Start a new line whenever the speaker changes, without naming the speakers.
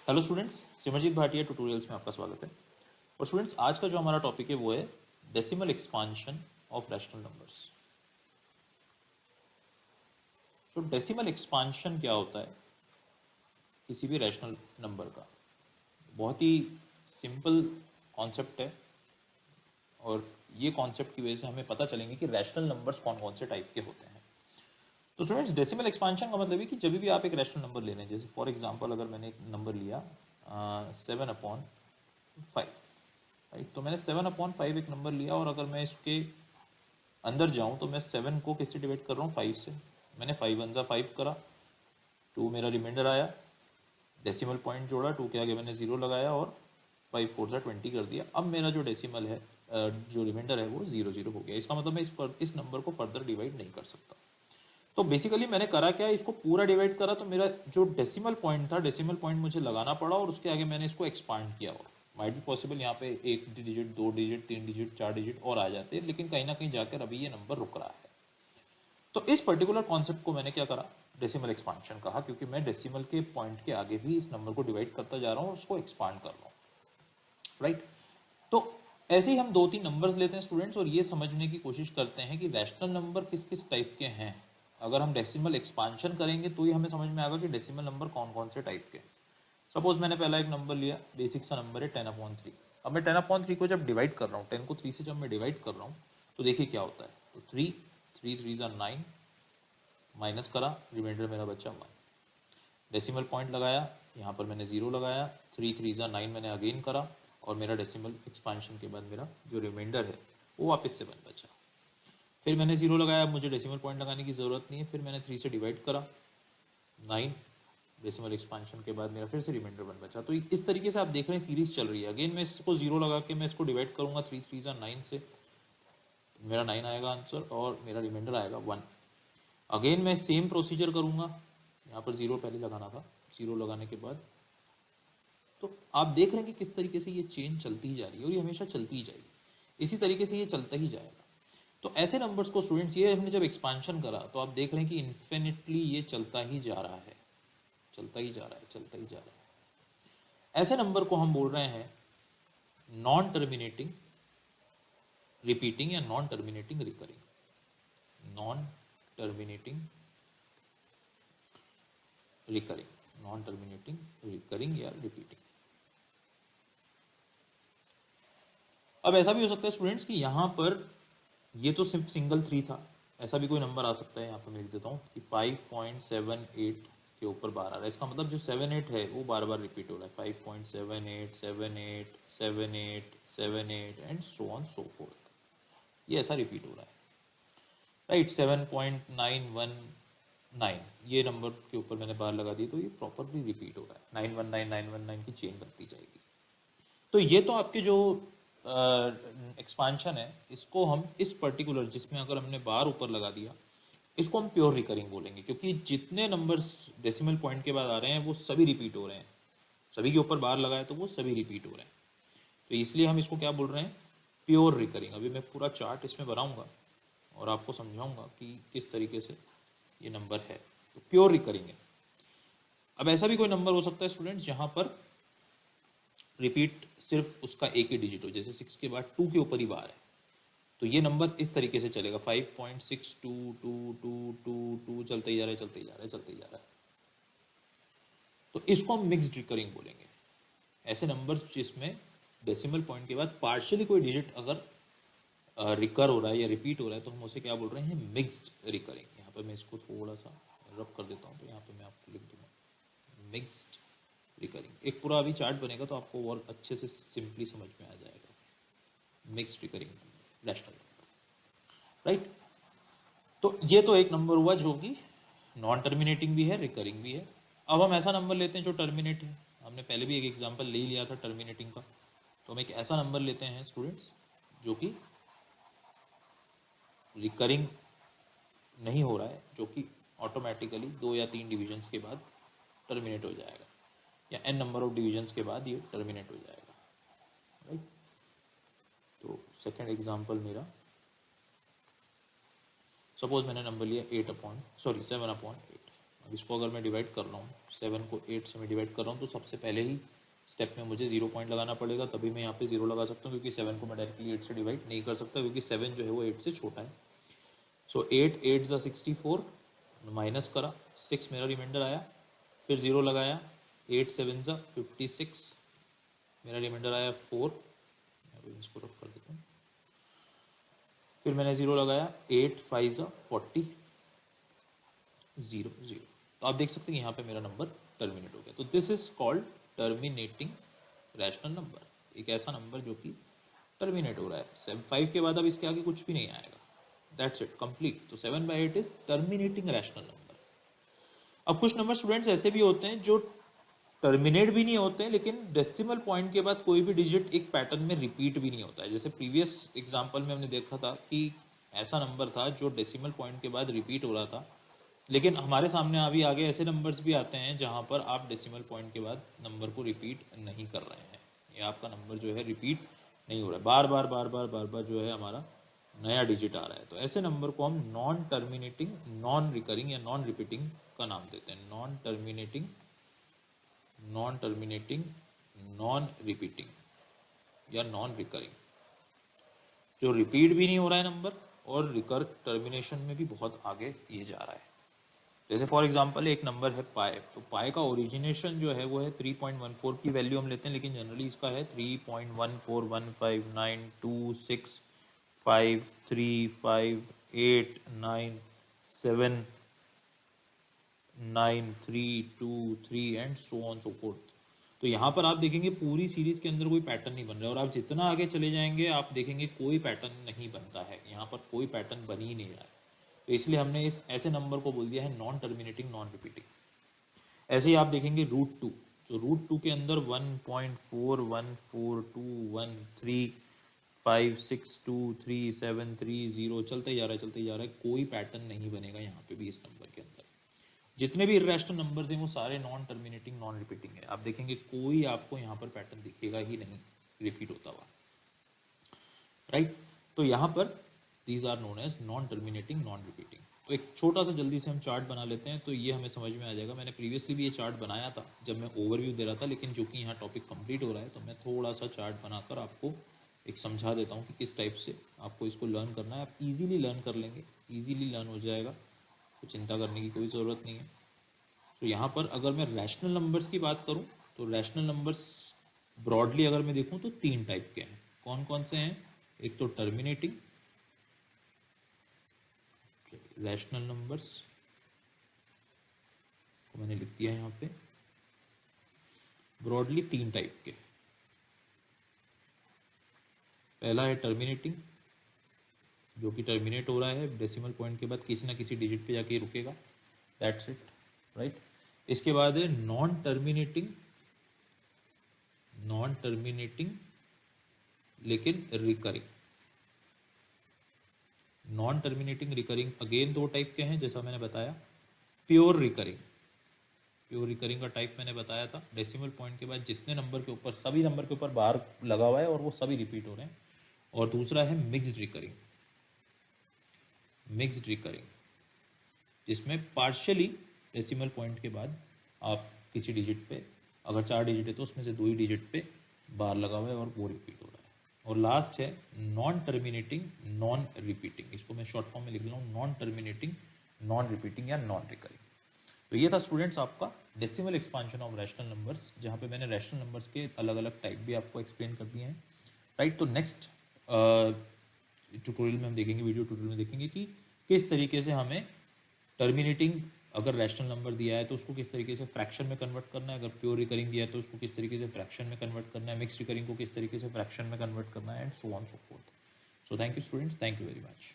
Hello students, Simarjeet Bhatia tutorials में आपका स्वागत है। और स्टूडेंट्स, आज का जो हमारा टॉपिक है वो है decimal expansion of rational numbers. तो डेसिमल एक्सपांशन क्या होता है किसी भी रैशनल नंबर का? बहुत ही सिंपल कॉन्सेप्ट है और ये कॉन्सेप्ट की वजह से हमें पता चलेंगे कि रैशनल नंबर्स कौन कौन से टाइप के होते हैं। तो स्टूडेंट्स, डेसिमल एक्सपांशन का मतलब है कि जब भी आप एक रैशनल नंबर ले लें, जैसे फॉर एग्जांपल अगर मैंने एक नंबर लिया 7/5, राइट। तो मैंने 7/5 एक नंबर लिया और अगर मैं इसके अंदर जाऊं तो मैं 7 को किससे डिवाइड कर रहा हूँ? 5 से। मैंने 5 1 5 करा, 2 मेरा रिमाइंडर आया, डेसिमल पॉइंट जोड़ा, 2 के आगे मैंने 0 लगाया और 5 4 20 कर दिया। अब मेरा जो डेसिमल है, जो रिमाइंडर है वो 0 0 हो गया। इसका मतलब मैं इस नंबर को फर्दर डिवाइड नहीं कर सकता। तो बेसिकली मैंने करा क्या, इसको पूरा डिवाइड करा तो मेरा जो डेसिमल पॉइंट था, डेसिमल पॉइंट मुझे लगाना पड़ा और उसके आगे मैंने इसको एक्सपांड किया। और माइट बी पॉसिबल यहाँ पे 1 डिजिट, 2 डिजिट, 3 डिजिट, 4 डिजिट और आ जाते हैं, लेकिन कहीं ना कहीं जाकर अभी ये नंबर रुक रहा है। तो इस पर्टिकुलर कॉन्सेप्ट को मैंने क्या करा, डेसिमल एक्सपांशन कहा, क्योंकि मैं डेसिमल के पॉइंट के आगे भी इस नंबर को डिवाइड करता जा रहा हूँ, उसको एक्सपांड कर रहा हूँ, राइट। तो ऐसे ही हम 2-3 नंबर्स लेते हैं स्टूडेंट्स और ये समझने की कोशिश करते हैं कि रैशनल नंबर किस किस टाइप के हैं। अगर हम डेसिमल एक्सपांशन करेंगे तो ही हमें समझ में आएगा कि डेसिमल नंबर कौन कौन से टाइप के। सपोज मैंने पहला एक नंबर लिया, बेसिक सा नंबर है 10/3। अब मैं 10/3 को जब डिवाइड कर रहा हूँ, 10 को 3 से जब मैं डिवाइड कर रहा हूँ तो देखिए क्या होता है। तो 3 3 3 9, माइनस करा, रिमाइंडर मेरा बच्चा 1। डेसिमल पॉइंट लगाया, यहाँ पर मैंने 0 लगाया, 3 3 9 मैंने अगेन करा और मेरा डेसिमल एक्सपांशन के बाद मेरा जो रिमाइंडर है वो वापस से 1 बचा। फिर मैंने 0 लगाया, मुझे डेसिमल पॉइंट लगाने की ज़रूरत नहीं है। फिर मैंने 3 से डिवाइड करा, 9, डेसिमल एक्सपांशन के बाद मेरा फिर से रिमाइंडर 1 बचा। तो इस तरीके से आप देख रहे हैं सीरीज चल रही है। अगेन मैं इसको 0 लगा के मैं इसको डिवाइड करूँगा 3 3 9 से, मेरा 9 आएगा आंसर और मेरा रिमाइंडर आएगा 1। अगेन मैं सेम प्रोसीजर करूँगा, यहाँ पर 0 पहले लगाना था, 0 लगाने के बाद तो आप देख रहे हैं कि किस तरीके से ये चेन चलती ही जा रही है और ये हमेशा चलती ही जाएगी। इसी तरीके से ये चलता ही जाएगा। तो ऐसे नंबर्स को स्टूडेंट्स, ये हमने जब एक्सपांशन करा तो आप देख रहे हैं कि इन्फिनिटली ये चलता ही जा रहा है, चलता ही जा रहा है, चलता ही जा रहा है। ऐसे नंबर को हम बोल रहे हैं नॉन टर्मिनेटिंग रिपीटिंग या non terminating recurring. Non terminating recurring, non terminating recurring या रिपीटिंग। अब ऐसा भी हो सकता है स्टूडेंट्स कि यहाँ पर ये तो सिर्फ सिंगल 3 था, ऐसा भी कोई नंबर आ सकता है। यहाँ पर मैं लिख देता हूँ कि 5.78 के ऊपर बार आ रहा है। इसका मतलब जो 7 8 है वो बार बार रिपीट हो रहा है, 5.78 7 8 7 8 7 8 and so on so fourth. ये ऐसा रिपीट हो रहा है, राइट। 7.919 ये नंबर के ऊपर मैंने बार लगा दी तो ये प्रॉपरली रिपीट हो रहा है। 919 की चेन बनती जाएगी। तो ये तो आपके जो एक्सपांशन है, इसको हम इस पर्टिकुलर, जिसमें अगर हमने बार ऊपर लगा दिया, इसको हम प्योर रिकरिंग बोलेंगे, क्योंकि जितने नंबर्स डेसिमल पॉइंट के बाद आ रहे हैं वो सभी रिपीट हो रहे हैं। सभी के ऊपर बार लगाए तो वो सभी रिपीट हो रहे हैं। तो इसलिए हम इसको क्या बोल रहे हैं? Pure recurring. अभी मैं पूरा चार्ट इसमें बनाऊंगा और आपको समझाऊंगा कि किस तरीके से ये नंबर है। तो प्योर रिकरिंग है। अब ऐसा भी कोई नंबर हो सकता है स्टूडेंट्स जहां पर रिपीट सिर्फ उसका एक ही डिजिट हो, जैसे 6 के बाद 2 के ऊपर ही बार है, तो ये नंबर इस तरीके से चलेगा, 5.622222 चलते ही जा रहा है, चलते ही जा रहा है, चलते ही जा रहा है। तो इसको हम मिक्स्ड रिकरिंग बोलेंगे। ऐसे नंबर्स जिसमें डेसिमल पॉइंट के बाद पार्शियली कोई डिजिट अगर रिकर हो रहा है या रिपीट हो रहा है तो हम उसे क्या बोल रहे हैं? Mixed recurring. यहाँ पर मैं इसको थोड़ा सा रब कर देता हूँ, तो यहाँ पर मैं आपको लिख दूंगा मिक्स्ड रिकरिंग। एक पूरा अभी चार्ट बनेगा तो आपको और अच्छे से सिंपली समझ में आ जाएगा। Mixed recurring rational number, right. तो ये तो एक नंबर हुआ जो कि नॉन टर्मिनेटिंग भी है, रिकरिंग भी है। अब हम ऐसा नंबर लेते हैं जो टर्मिनेट है। हमने पहले भी एक एग्जांपल ले लिया था टर्मिनेटिंग का। तो हम एक ऐसा नंबर लेते हैं स्टूडेंट्स जो कि रिकरिंग नहीं हो रहा है, जो कि ऑटोमेटिकली 2 या 3 डिविजन्स के बाद टर्मिनेट हो जाएगा, या n नंबर ऑफ डिविजन्स के बाद ये टर्मिनेट हो जाएगा, राइट। तो सेकेंड एग्जांपल मेरा, सपोज मैंने नंबर लिया 7/8। इसको अगर मैं डिवाइड कर रहा हूँ, 7 को 8 से मैं डिवाइड कर रहा हूँ, तो सबसे पहले ही स्टेप में मुझे 0 पॉइंट लगाना पड़ेगा, तभी मैं यहाँ पे 0 लगा सकता हूँ, क्योंकि 7 को मैं डायरेक्टली 8 से डिवाइड नहीं कर सकता, क्योंकि 7 जो है वो 8 से छोटा है। सो 8 8 ज़ा 64, माइनस करा, 6 मेरा रिमाइंडर आया, फिर 0 लगाया, 8 7 ज़ा 56, मेरा रिमाइंडर आया 4, मैं इसको रख कर देता हूँ, फिर मैंने 0 लगाया, 8 5 ज़ा 40, 0 0। तो आप देख सकते हैं यहाँ पे मेरा नंबर टर्मिनेट हो गया। तो this is called terminating rational number, एक ऐसा नंबर जो कि टर्मिनेट हो रहा है। 5 के बाद अब इसके आगे कुछ भी नहीं आएगा, दैट्स इट, कंप्लीट। तो 7/8 इज टर्मिनेटिंग रैशनल नंबर। अब कुछ नंबर स्टूडेंट्स ऐसे भी होते हैं जो टर्मिनेट भी नहीं होते हैं, लेकिन डेसिमल पॉइंट के बाद कोई भी डिजिट एक पैटर्न में रिपीट भी नहीं होता है। जैसे प्रीवियस एग्जांपल में हमने देखा था कि ऐसा नंबर था जो डेसिमल पॉइंट के बाद रिपीट हो रहा था, लेकिन हमारे सामने अभी आगे ऐसे नंबर्स भी आते हैं जहां पर आप डेसिमल पॉइंट के बाद नंबर को रिपीट नहीं कर रहे हैं, या आपका नंबर जो है रिपीट नहीं हो रहा है, बार बार बार बार बार बार जो है हमारा नया डिजिट आ रहा है। तो ऐसे नंबर को हम नॉन टर्मिनेटिंग, नॉन रिकरिंग या नॉन रिपीटिंग का नाम देते हैं। Non terminating, non terminating, non repeating या नॉन रिकरिंग, जो रिपीट भी नहीं हो रहा है नंबर और रिकर टर्मिनेशन में भी बहुत आगे ये जा रहा है। जैसे फॉर एग्जांपल एक नंबर है पाई, तो पाई का ओरिजिनेशन जो है वो है 3.14 की वैल्यू हम लेते हैं, लेकिन जनरली इसका है 3.1415932653897932 and so on so fourth. तो यहाँ पर आप देखेंगे पूरी सीरीज के अंदर कोई पैटर्न नहीं बन रहा है, और आप जितना आगे चले जाएंगे आप देखेंगे कोई पैटर्न नहीं बनता है, यहाँ पर कोई पैटर्न बन ही नहीं रहा है। तो इसलिए हमने इस ऐसे नंबर को बोल दिया है नॉन टर्मिनेटिंग, नॉन रिपीटिंग। ऐसे ही आप देखेंगे √2, तो √2 के अंदर 1.414213562373 चलते जा रहा है, चलते जा रहा है, कोई पैटर्न नहीं बनेगा यहाँ पे भी इस नंबर के अंदर। जितने भी इर्रेशनल नंबर्स हैं वो सारे नॉन टर्मिनेटिंग, नॉन रिपीटिंग है। आप देखेंगे कोई आपको यहाँ पर पैटर्न दिखेगा ही नहीं रिपीट होता हुआ, राइट। तो यहाँ पर these are known as non terminating, non repeating. तो एक छोटा सा जल्दी से हम चार्ट बना लेते हैं, तो ये हमें समझ में आ जाएगा। मैंने प्रीवियसली भी ये चार्ट बनाया था जब मैं ओवरव्यू दे रहा था, लेकिन जो कि यहाँ टॉपिक कंप्लीट हो रहा है तो मैं थोड़ा सा चार्ट बनाकर आपको एक समझा देता हूँ कि किस टाइप से आपको इसको लर्न करना है। आप इजीली लर्न कर लेंगे, इजीली लर्न हो जाएगा, तो चिंता करने की कोई ज़रूरत नहीं है। तो यहाँ पर अगर मैं रैशनल नंबर्स की बात करूँ, तो रैशनल नंबर्स ब्रॉडली अगर मैं देखूँ तो 3 टाइप के हैं। कौन कौन से हैं? एक तो टर्मिनेटिंग रैशनल नंबर्स को मैंने लिख दिया यहाँ पे, ब्रॉडली 3 टाइप के। पहला है टर्मिनेटिंग, जो कि टर्मिनेट हो रहा है डेसिमल पॉइंट के बाद किसी ना किसी डिजिट पे जाके रुकेगा, दैट्स इट, राइट। इसके बाद है नॉन टर्मिनेटिंग, नॉन टर्मिनेटिंग लेकिन recurring. Non terminating, recurring again 2 type के हैं जैसा मैंने बताया। प्योर रिकरिंग, प्योर रिकरिंग का टाइप मैंने बताया था, डेसिमल पॉइंट के बाद जितने नंबर के ऊपर, सभी नंबर के ऊपर बार लगा हुआ है और वो सभी रिपीट हो रहे हैं। और दूसरा है मिक्स्ड रिकरिंग, मिक्स्ड रिकरिंग जिसमें पार्शियली डेसिमल पॉइंट के बाद आप किसी डिजिट पे, अगर 4 डिजिट है तो उसमें से 2 ही डिजिट पे बार लगा हुआ है और वो रिपीट हो रहा है। और लास्ट है नॉन टर्मिनेटिंग, नॉन रिपीटिंग, इसको मैं शॉर्ट फॉर्म में लिख रहा हूँ नॉन टर्मिनेटिंग, नॉन रिपीटिंग या नॉन रिकरिंग। तो ये था स्टूडेंट्स आपका decimal expansion of rational numbers, जहाँ पे मैंने रैशनल नंबर्स के अलग अलग टाइप भी आपको एक्सप्लेन कर दिए हैं, राइट। तो नेक्स्ट ट्यूटोरियल में हम देखेंगे, वीडियो ट्यूटोरियल में देखेंगे कि किस तरीके से हमें टर्मिनेटिंग अगर रैशनल नंबर दिया है तो उसको किस तरीके से फ्रैक्शन में कन्वर्ट करना है, अगर प्योर रिकरिंग दिया है तो उसको किस तरीके से फ्रैक्शन में कन्वर्ट करना है, मिक्स रिकरिंग को किस तरीके से फ्रैक्शन में कन्वर्ट करना है, and so on so fourth. So thank you students, thank you very much.